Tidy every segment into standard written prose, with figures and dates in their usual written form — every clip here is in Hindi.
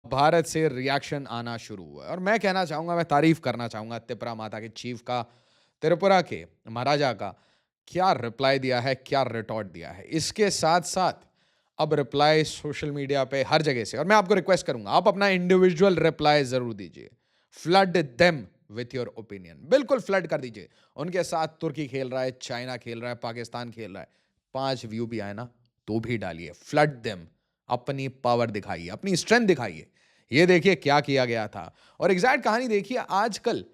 भारत से रिएक्शन आना शुरू हुआ है और मैं कहना चाहूंगा, मैं तारीफ करना चाहूंगा त्रिपुरा माता के चीफ का, त्रिपुरा के महाराजा का। क्या रिप्लाई दिया है, क्या रिटॉर्ट दिया है। इसके साथ साथ अब रिप्लाई सोशल मीडिया पे हर जगह से, और मैं आपको रिक्वेस्ट करूंगा आप अपना इंडिविजुअल रिप्लाई जरूर दीजिए। Flood them with your opinion, बिल्कुल फ्लड कर दीजिए। उनके साथ तुर्की खेल रहा है, चाइना खेल रहा है, पाकिस्तान खेल रहा है, 5 व्यू भी आए ना तो भी डालिए। फ्लड देम, अपनी पावर दिखाइए, अपनी स्ट्रेंथ दिखाइए। ये देखिए क्या किया गया था और एग्जैक्ट कहानी देखिए। आजकल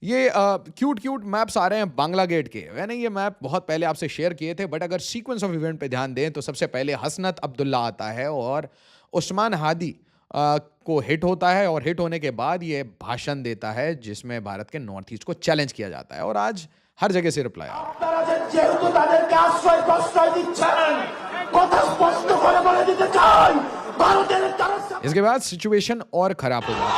ये क्यूट क्यूट मैप्स आ रहे हैं बांग्ला गेट के। मैंने ये मैप बहुत पहले आपसे शेयर किए थे, बट अगर सीक्वेंस ऑफ इवेंट पे ध्यान दें तो सबसे पहले हसनत अब्दुल्ला आता है और उस्मान हादी को हिट होता है, और हिट होने के बाद ये भाषण देता है जिसमें भारत के नॉर्थ ईस्ट को चैलेंज किया जाता है, और आज हर जगह से रिप्लाई आ रहा है। इसके बाद सिचुएशन और खराब हो जाती है।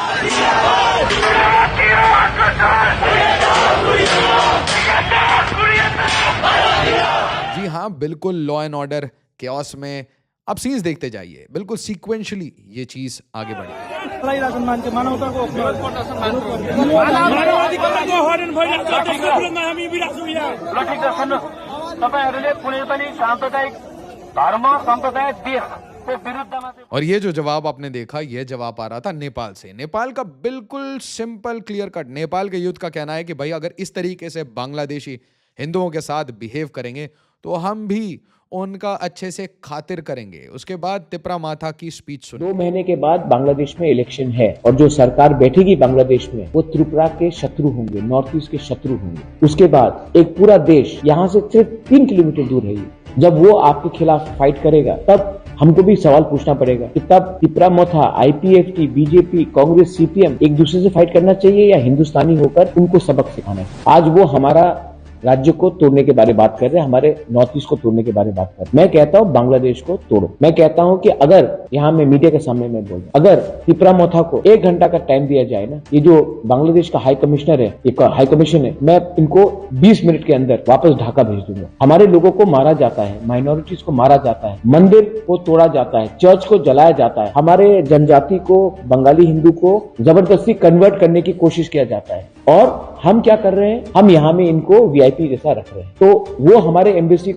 जी हाँ, बिल्कुल लॉ एंड ऑर्डर केओस में अब सीन्स देखते जाइए, बिल्कुल सीक्वेंशली ये चीज आगे बढ़ी। और ये जो जवाब आपने देखा, ये जवाब आ रहा था नेपाल से। नेपाल का बिल्कुल सिंपल क्लियर कट, नेपाल के यूथ का कहना है कि भाई अगर इस तरीके से बांग्लादेशी हिंदुओं के साथ बिहेव करेंगे तो हम भी उनका अच्छे से खातिर करेंगे। उसके बाद त्रिपुरा माता की स्पीच सुनी। 2 महीने के बाद बांग्लादेश में इलेक्शन है और जो सरकार बैठेगी बांग्लादेश में वो त्रिपुरा के शत्रु होंगे, नॉर्थ ईस्ट के शत्रु होंगे। उसके बाद एक पूरा देश यहाँ से सिर्फ 3 किलोमीटर दूर है। जब वो आपके खिलाफ फाइट करेगा तब हमको भी सवाल पूछना पड़ेगा कि तब त्रिपुरा माता, आईपीएफटी, बीजेपी, कांग्रेस, सीपीएम एक दूसरे से फाइट करना चाहिए या हिंदुस्तानी होकर उनको सबक सिखाना है। आज वो हमारा राज्य को तोड़ने के बारे में बात कर रहे हैं, हमारे नॉर्थ ईस्ट को तोड़ने के बारे में बात कर रहे हैं। मैं कहता हूं बांग्लादेश को तोड़ो। मैं कहता हूं कि अगर यहां मैं मीडिया के सामने मैं बोल, अगर त्रिपुरा माता को 1 घंटा का टाइम दिया जाए ना, ये जो बांग्लादेश का हाई कमिश्नर है, एक हाई कमीशन है, मैं इनको 20 मिनट के अंदर वापस ढाका भेज दूंगा। हमारे लोगों को मारा जाता है, माइनॉरिटीज को मारा जाता है, मंदिर को तोड़ा जाता है, चर्च को जलाया जाता है, हमारे जनजाति को, बंगाली हिंदू को जबरदस्ती कन्वर्ट करने की कोशिश किया जाता है। और हम क्या कर रहे हैं, हम यहाँ में इनको वीआईपी जैसा रख रहे हैं। तो वो हमारे एम्बेसी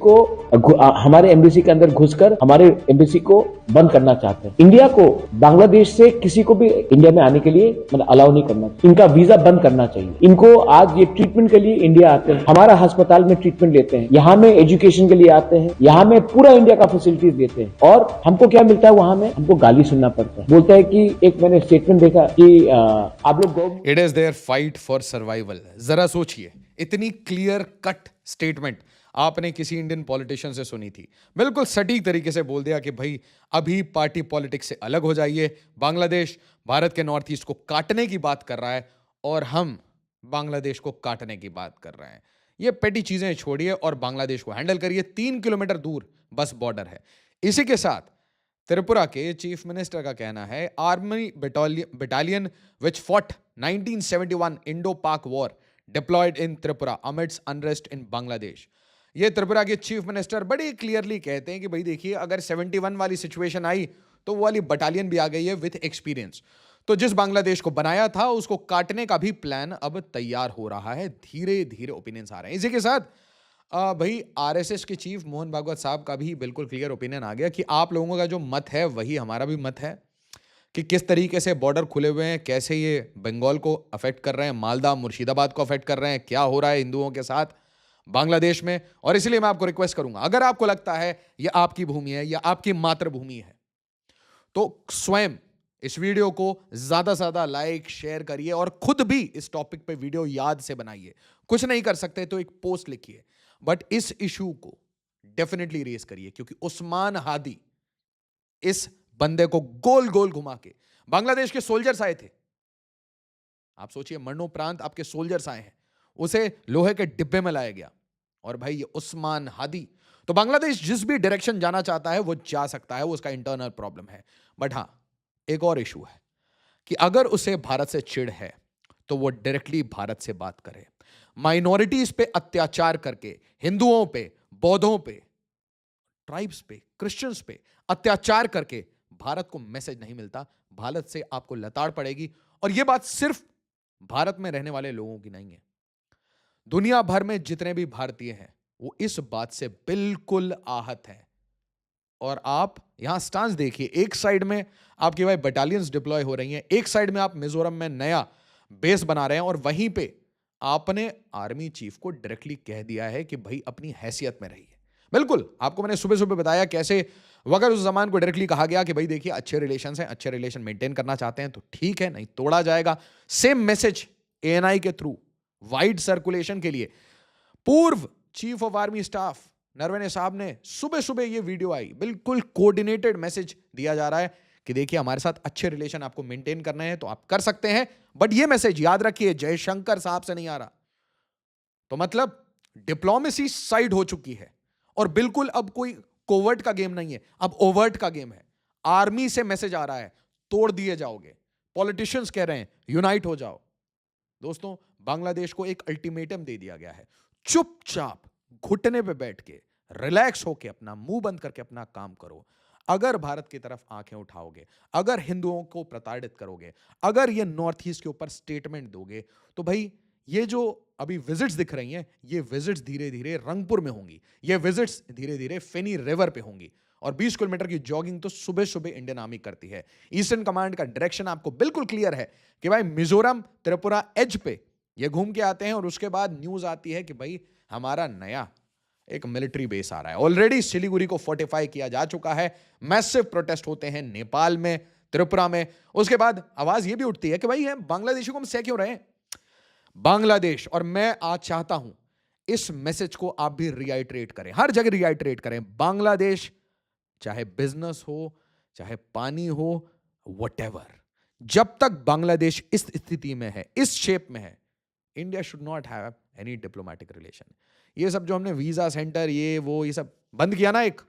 के अंदर घुसकर हमारे एम्बेसी को बंद करना चाहते हैं। इंडिया को बांग्लादेश से किसी को भी इंडिया में आने के लिए मतलब अलाउ नहीं करना, इनका वीजा बंद करना चाहिए। इनको आज ये ट्रीटमेंट के लिए इंडिया आते हैं, हमारा अस्पताल में ट्रीटमेंट लेते हैं, यहाँ में एजुकेशन के लिए आते हैं, यहाँ में पूरा इंडिया का फैसिलिटीज देते हैं, और हमको क्या मिलता है वहां में, हमको गाली सुनना पड़ता है। बोलता है कि एक मैंने स्टेटमेंट देखा कि आप लोग it is their fight for survival. जरा सोचिए, इतनी क्लियर कट स्टेटमेंट आपने किसी इंडियन पॉलिटिशियन से सुनी थी। बिल्कुल सटीक तरीके से बोल दिया कि भाई अभी पार्टी पॉलिटिक्स से अलग हो जाइए। बांग्लादेश भारत के नॉर्थ ईस्ट को काटने की बात कर रहा है और हम बांग्लादेश को काटने की बात कर रहे हैं। ये पेटी चीजें छोड़िए और बांग्लादेश को हैंडल करिए। 3 किलोमीटर दूर बस बॉर्डर है। इसी के साथ त्रिपुरा के चीफ मिनिस्टर का कहना है army battalion which fought 1971 Indo Pak war deployed in Tripura amidst unrest in Bangladesh. ये त्रिपुरा के चीफ मिनिस्टर बड़ी क्लियरली कहते हैं कि भाई देखिए अगर 71 वाली सिचुएशन आई तो वो वाली बटालियन भी आ गई है विथ एक्सपीरियंस। तो जिस बांग्लादेश को बनाया था उसको काटने का भी प्लान अब तैयार हो रहा है। धीरे धीरे ओपिनियंस आ रहे हैं। इसी के साथ भाई आरएसएस के चीफ मोहन भागवत साहब का भी बिल्कुल क्लियर ओपिनियन आ गया कि आप लोगों का जो मत है वही हमारा भी मत है कि किस तरीके से बॉर्डर खुले हुए हैं, कैसे ये बंगाल को अफेक्ट कर रहे हैं, मालदा मुर्शिदाबाद को अफेक्ट कर रहे हैं, क्या हो रहा है हिंदुओं के साथ बांग्लादेश में। और इसलिए मैं आपको रिक्वेस्ट करूंगा, अगर आपको लगता है ये आपकी भूमि है या आपकी मातृभूमि है तो स्वयं इस वीडियो को ज्यादा से ज्यादा लाइक शेयर करिए और खुद भी इस टॉपिक पे वीडियो याद से बनाइए। कुछ नहीं कर सकते तो एक पोस्ट लिखिए, बट इस इशू को डेफिनेटली रेस करिए, क्योंकि उस्मान हादी इस बंदे को गोल गोल घुमा के, बांग्लादेश के सोल्जर्स आए थे, आप सोचिए मरणोपरांत आपके सोल्जर्स आए हैं, उसे लोहे के डिब्बे में लाया गया। और भाई ये उस्मान हादी, तो बांग्लादेश जिस भी डायरेक्शन जाना चाहता है वो जा सकता है, वो उसका इंटरनल प्रॉब्लम है। बट हां, एक और इशू है कि अगर उसे भारत से चिढ़ है तो वो डायरेक्टली भारत से बात करे। माइनॉरिटीज पे अत्याचार करके, हिंदुओं पे, बौद्धों पे, ट्राइब्स पे, क्रिश्चियंस पे अत्याचार करके भारत को मैसेज नहीं मिलता, भारत से आपको लताड़ पड़ेगी। और यह बात सिर्फ भारत में रहने वाले लोगों की नहीं है, दुनिया भर में जितने भी भारतीय हैं वो इस बात से बिल्कुल आहत हैं। और आप यहां स्टांस देखिए, एक साइड में आपके भाई बटालियंस डिप्लॉय हो रही हैं, एक साइड में आप मिजोरम में नया बेस बना रहे हैं, और वहीं पे आपने आर्मी चीफ को डायरेक्टली कह दिया है कि भाई अपनी हैसियत में रहिए। बिल्कुल, आपको मैंने सुबह सुबह बताया कैसे अगर उस जमान को डायरेक्टली कहा गया कि भाई देखिए अच्छे रिलेशन हैं, अच्छे रिलेशन मेंटेन करना चाहते हैं तो ठीक है, नहीं तोड़ा जाएगा। सेम मैसेज एएनआई के थ्रू वाइड सर्कुलेशन के लिए पूर्व chief of army staff Naravane साहब ने सुबह सुबह ये वीडियो आई, बिल्कुल कोऑर्डिनेटेड मैसेज दिया जा रहा है कि देखिए हमारे साथ अच्छे रिलेशन आपको मेंटेन करने हैं तो आप कर सकते हैं, बट ये मैसेज याद रखिए जयशंकर साहब से नहीं आ रहा। तो मतलब डिप्लोमेसी साइड हो चुकी है, और बिल्कुल अब कोई कोवर्ट का गेम नहीं है, अब ओवर्ट का गेम है। आर्मी से मैसेज आ रहा है तोड़ दिए जाओगे, पॉलिटिशियंस कह रहे हैं यूनाइट हो जाओ। दोस्तों, बांग्लादेश को एक अल्टीमेटम दे दिया गया है, चुपचाप घुटने पे बैठ के रिलैक्स होके अपना मुंह बंद करके अपना काम करो। अगर भारत की तरफ आंखें उठाओगे, अगर हिंदुओं को प्रताड़ित करोगे, अगर ये नॉर्थ ईस्ट के ऊपर स्टेटमेंट दोगे, तो भाई ये जो अभी विजिट्स दिख रही हैं, ये विजिट्स धीरे धीरे रंगपुर में होंगी, ये विजिट्स धीरे धीरे फेनी रिवर पे होंगी, और 20 किलोमीटर की जॉगिंग तो सुबह सुबह इंडियन आर्मी करती है। ईस्टर्न कमांड का डायरेक्शन आपको बिल्कुल क्लियर है कि भाई मिजोरम त्रिपुरा एज पे ये घूम के आते हैं, और उसके बाद न्यूज आती है कि भाई हमारा नया एक मिलिट्री बेस आ रहा है। ऑलरेडी सिलीगुड़ी को फोर्टिफाई किया जा चुका है, मैसिव प्रोटेस्ट होते हैं नेपाल में, त्रिपुरा में। उसके बाद आवाज ये भी उठती है कि भाई बांग्लादेशी को हम सह क्यों रहे हैं। बांग्लादेश, और मैं आज चाहता हूं इस मैसेज को आप भी रिआइटरेट करें, हर जगह रिआइटरेट करें। बांग्लादेश चाहे बिजनेस हो, चाहे पानी हो, व्हाटएवर, जब तक बांग्लादेश इस स्थिति में है, इस शेप में है, India should not have any diplomatic relation. ये सब जो हमने वीजा सेंटर ये सब बंद किया ना, एक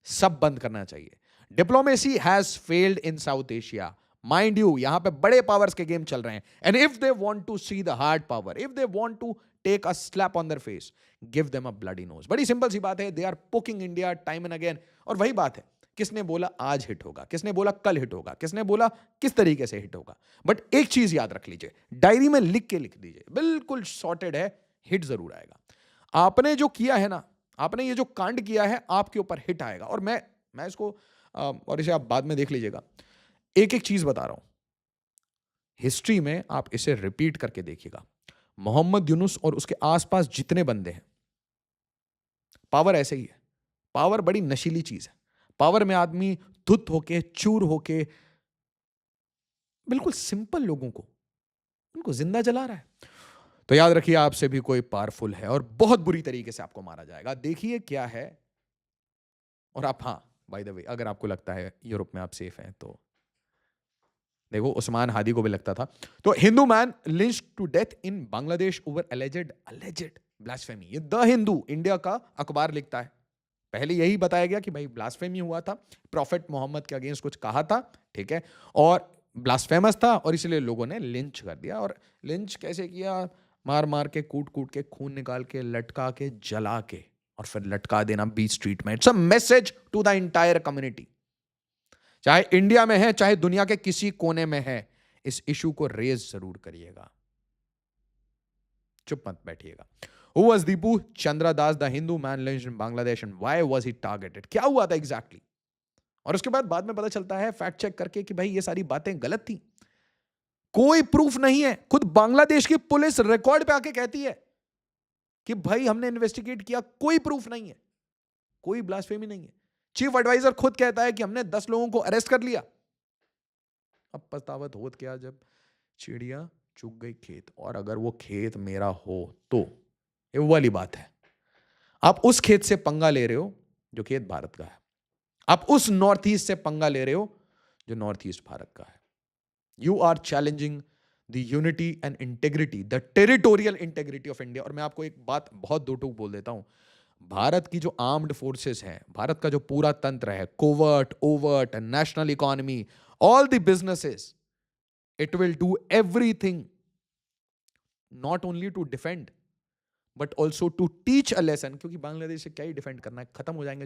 सब बंद करना चाहिए। Diplomacy has failed in South Asia, mind you, यहां पे बड़े पावर्स के गेम चल रहे हैं। And if they want to see the hard power, if they want to take a slap on their face, give them a bloody nose. बड़ी सिंपल सी बात है, they are poking India time and again. और वही बात है, किसने बोला आज हिट होगा, किसने बोला कल हिट होगा, किसने बोला किस तरीके से हिट होगा। बट एक चीज याद रख लीजिए, डायरी में लिख के लिख दीजिए, बिल्कुल सॉर्टेड है, हिट जरूर आएगा। आपने जो किया है ना, आपने ये जो कांड किया है, आपके ऊपर हिट आएगा। और मैं इसको और इसे आप बाद में देख लीजिएगा, एक एक चीज बता रहा हूं, हिस्ट्री में आप इसे रिपीट करके देखिएगा। मोहम्मद यूनुस और उसके आसपास जितने बंदे हैं, पावर ऐसे ही है। पावर बड़ी नशीली चीज है। पावर में आदमी धुत होके, चूर होके, बिल्कुल सिंपल लोगों को उनको जिंदा जला रहा है। तो याद रखिए, आपसे भी कोई पावरफुल है और बहुत बुरी तरीके से आपको मारा जाएगा। देखिए क्या है। और आप, हाँ बाय द वे, अगर आपको लगता है यूरोप में आप सेफ हैं तो देखो, उस्मान हादी को भी लगता था। तो Hindu man lynched to death in Bangladesh over alleged blasphemy. ये द हिंदू इंडिया का अखबार लिखता है। पहले यही बताया गया कि भाई ब्लास्फेमी हुआ था, प्रॉफेट मोहम्मद के अगेंस्ट कुछ कहा था, ठीक है, और ब्लास्फेमस था, और इसलिए लोगों ने लिंच कर दिया। और लिंच कैसे किया? मार मार के, कूट कूट के, खून निकाल के, लटका के, जला के, और फिर लटका देना बीच स्ट्रीट में। It's a message to the entire community, चाहे इंडिया में है, चाहे दुनिया के किसी कोने में है, इस इशू को रेज जरूर करिएगा, चुप मत बैठिएगा। Who was Deepu Chandra Das, the Hindu man lynched in Bangladesh, and why was he targeted? क्या हुआ था एग्जैक्टली? और उसके बाद में पता चलता है फैक्ट चेक करके कि भाई ये सारी बातें गलत थी, कोई प्रूफ नहीं है। खुद बांग्लादेश की पुलिस रिकॉर्ड पे आके कहती है कि भाई हमने इन्वेस्टिगेट किया, कोई प्रूफ नहीं है, कोई ब्लास्फेमी नहीं है। चीफ एडवाइजर खुद कहता है कि हमने 10 लोगों को अरेस्ट कर लिया। अब पछतावत होत क्या जब चिड़िया चुग गई खेत, और अगर वो खेत मेरा हो तो ये वो वाली बात है। आप उस खेत से पंगा ले रहे हो जो खेत भारत का है, आप उस नॉर्थ ईस्ट से पंगा ले रहे हो जो नॉर्थ ईस्ट भारत का है। You are challenging the unity and integrity, the territorial integrity of India. और मैं आपको एक बात बहुत दो टूक बोल देता हूं, भारत की जो आर्म्ड फोर्सेस हैं, भारत का जो पूरा तंत्र है, covert, overt, national economy, all the businesses, it will do everything not only to defend but also to teach a lesson. क्योंकि बांग्लादेश से क्या ही डिफेंड करना है, खत्म हो जाएंगे।